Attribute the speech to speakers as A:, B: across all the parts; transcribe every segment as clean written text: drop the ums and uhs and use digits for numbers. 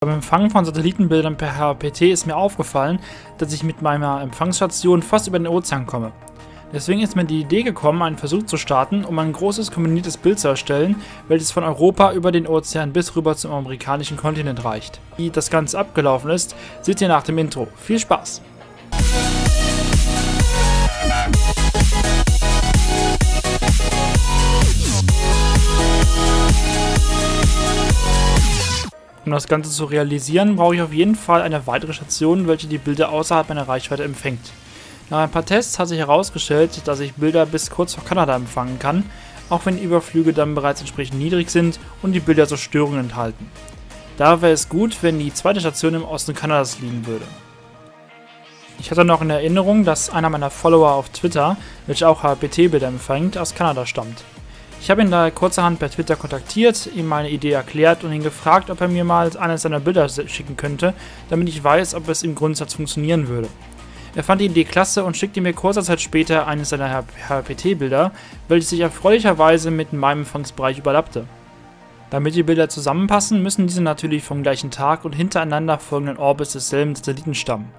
A: Beim Empfangen von Satellitenbildern per HPT ist mir aufgefallen, dass ich mit meiner Empfangsstation fast über den Ozean komme. Deswegen ist mir die Idee gekommen, einen Versuch zu starten, um ein großes kombiniertes Bild zu erstellen, welches von Europa über den Ozean bis rüber zum amerikanischen Kontinent reicht. Wie das Ganze abgelaufen ist, seht ihr nach dem Intro. Viel Spaß! Um das Ganze zu realisieren, brauche ich auf jeden Fall eine weitere Station, welche die Bilder außerhalb meiner Reichweite empfängt. Nach ein paar Tests hat sich herausgestellt, dass ich Bilder bis kurz vor Kanada empfangen kann, auch wenn die Überflüge dann bereits entsprechend niedrig sind und die Bilder so Störungen enthalten. Da wäre es gut, wenn die zweite Station im Osten Kanadas liegen würde. Ich hatte noch in Erinnerung, dass einer meiner Follower auf Twitter, welcher auch HPT-Bilder empfängt, aus Kanada stammt. Ich habe ihn daher kurzerhand per Twitter kontaktiert, ihm meine Idee erklärt und ihn gefragt, ob er mir mal eines seiner Bilder schicken könnte, damit ich weiß, ob es im Grundsatz funktionieren würde. Er fand die Idee klasse und schickte mir kurzer Zeit später eines seiner HPT-Bilder, welches sich erfreulicherweise mit meinem Empfangsbereich überlappte. Damit die Bilder zusammenpassen, müssen diese natürlich vom gleichen Tag und hintereinander folgenden Orbits desselben Satelliten stammen.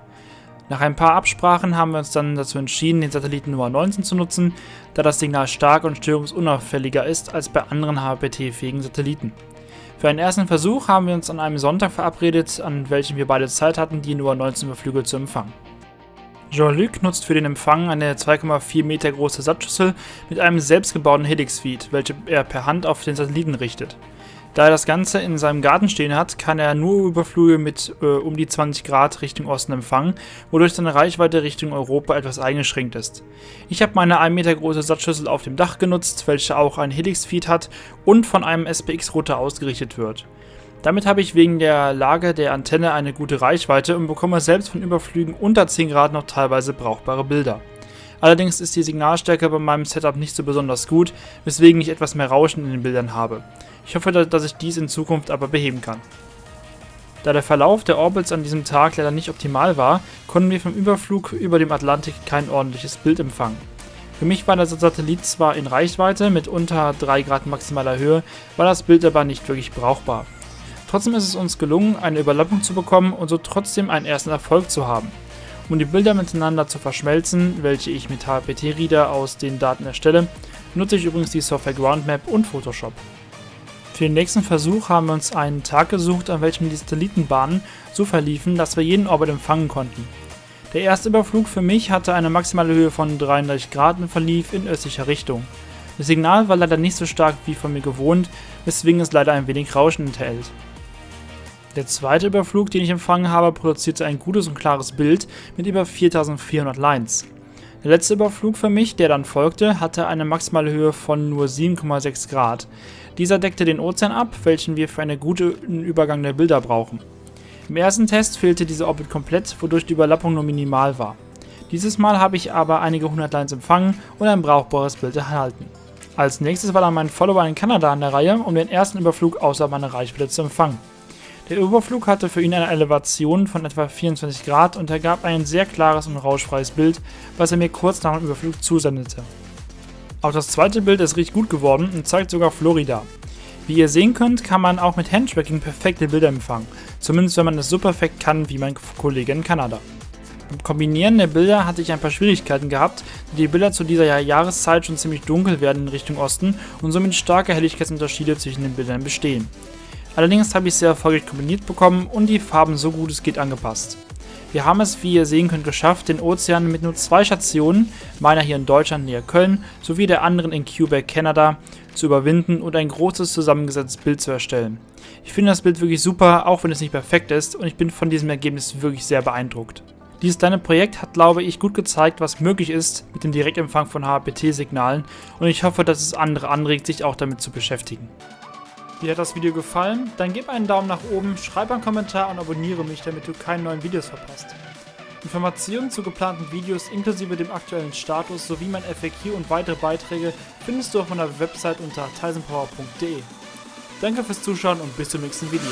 A: Nach ein paar Absprachen haben wir uns dann dazu entschieden, den Satelliten Nummer 19 zu nutzen, da das Signal stark und störungsunauffälliger ist als bei anderen HPT-fähigen Satelliten. Für einen ersten Versuch haben wir uns an einem Sonntag verabredet, an welchem wir beide Zeit hatten, die Nummer 19 Überflüge zu empfangen. Jean-Luc nutzt für den Empfang eine 2,4 Meter große Sattschüssel mit einem selbstgebauten Helix-Feed, welche er per Hand auf den Satelliten richtet. Da er das Ganze in seinem Garten stehen hat, kann er nur Überflüge mit um die 20 Grad Richtung Osten empfangen, wodurch seine Reichweite Richtung Europa etwas eingeschränkt ist. Ich habe meine 1 Meter große Satzschüssel auf dem Dach genutzt, welche auch ein Helix-Feed hat und von einem SPX-Router ausgerichtet wird. Damit habe ich wegen der Lage der Antenne eine gute Reichweite und bekomme selbst von Überflügen unter 10 Grad noch teilweise brauchbare Bilder. Allerdings ist die Signalstärke bei meinem Setup nicht so besonders gut, weswegen ich etwas mehr Rauschen in den Bildern habe. Ich hoffe, dass ich dies in Zukunft aber beheben kann. Da der Verlauf der Orbits an diesem Tag leider nicht optimal war, konnten wir vom Überflug über dem Atlantik kein ordentliches Bild empfangen. Für mich war der Satellit zwar in Reichweite mit unter 3 Grad maximaler Höhe, war das Bild aber nicht wirklich brauchbar. Trotzdem ist es uns gelungen, eine Überlappung zu bekommen und so trotzdem einen ersten Erfolg zu haben. Um die Bilder miteinander zu verschmelzen, welche ich mit HPT-Reader aus den Daten erstelle, nutze ich übrigens die Software GroundMap und Photoshop. Für den nächsten Versuch haben wir uns einen Tag gesucht, an welchem die Satellitenbahnen so verliefen, dass wir jeden Orbit empfangen konnten. Der erste Überflug für mich hatte eine maximale Höhe von 33 Grad und verlief in östlicher Richtung. Das Signal war leider nicht so stark wie von mir gewohnt, weswegen es leider ein wenig Rauschen enthält. Der zweite Überflug, den ich empfangen habe, produzierte ein gutes und klares Bild mit über 4400 Lines. Der letzte Überflug für mich, der dann folgte, hatte eine maximale Höhe von nur 7,6 Grad. Dieser deckte den Ozean ab, welchen wir für einen guten Übergang der Bilder brauchen. Im ersten Test fehlte dieser Orbit komplett, wodurch die Überlappung nur minimal war. Dieses Mal habe ich aber einige hundert Lines empfangen und ein brauchbares Bild erhalten. Als nächstes war dann mein Follower in Kanada an der Reihe, um den ersten Überflug außerhalb meiner Reichweite zu empfangen. Der Überflug hatte für ihn eine Elevation von etwa 24 Grad und er gab ein sehr klares und rauschfreies Bild, was er mir kurz nach dem Überflug zusendete. Auch das zweite Bild ist richtig gut geworden und zeigt sogar Florida. Wie ihr sehen könnt, kann man auch mit Handtracking perfekte Bilder empfangen, zumindest wenn man es so perfekt kann wie mein Kollege in Kanada. Beim Kombinieren der Bilder hatte ich ein paar Schwierigkeiten gehabt, da die Bilder zu dieser Jahreszeit schon ziemlich dunkel werden in Richtung Osten und somit starke Helligkeitsunterschiede zwischen den Bildern bestehen. Allerdings habe ich sehr erfolgreich kombiniert bekommen und die Farben so gut es geht angepasst. Wir haben es, wie ihr sehen könnt, geschafft, den Ozean mit nur 2 Stationen, meiner hier in Deutschland näher Köln, sowie der anderen in Quebec, Kanada, zu überwinden und ein großes zusammengesetztes Bild zu erstellen. Ich finde das Bild wirklich super, auch wenn es nicht perfekt ist, und ich bin von diesem Ergebnis wirklich sehr beeindruckt. Dieses kleine Projekt hat, glaube ich, gut gezeigt, was möglich ist mit dem Direktempfang von HPT-Signalen, und ich hoffe, dass es andere anregt, sich auch damit zu beschäftigen. Dir hat das Video gefallen? Dann gib einen Daumen nach oben, schreib einen Kommentar und abonniere mich, damit du keine neuen Videos verpasst. Informationen zu geplanten Videos inklusive dem aktuellen Status sowie mein FAQ und weitere Beiträge findest du auf meiner Website unter tysonpower.de. Danke fürs Zuschauen und bis zum nächsten Video.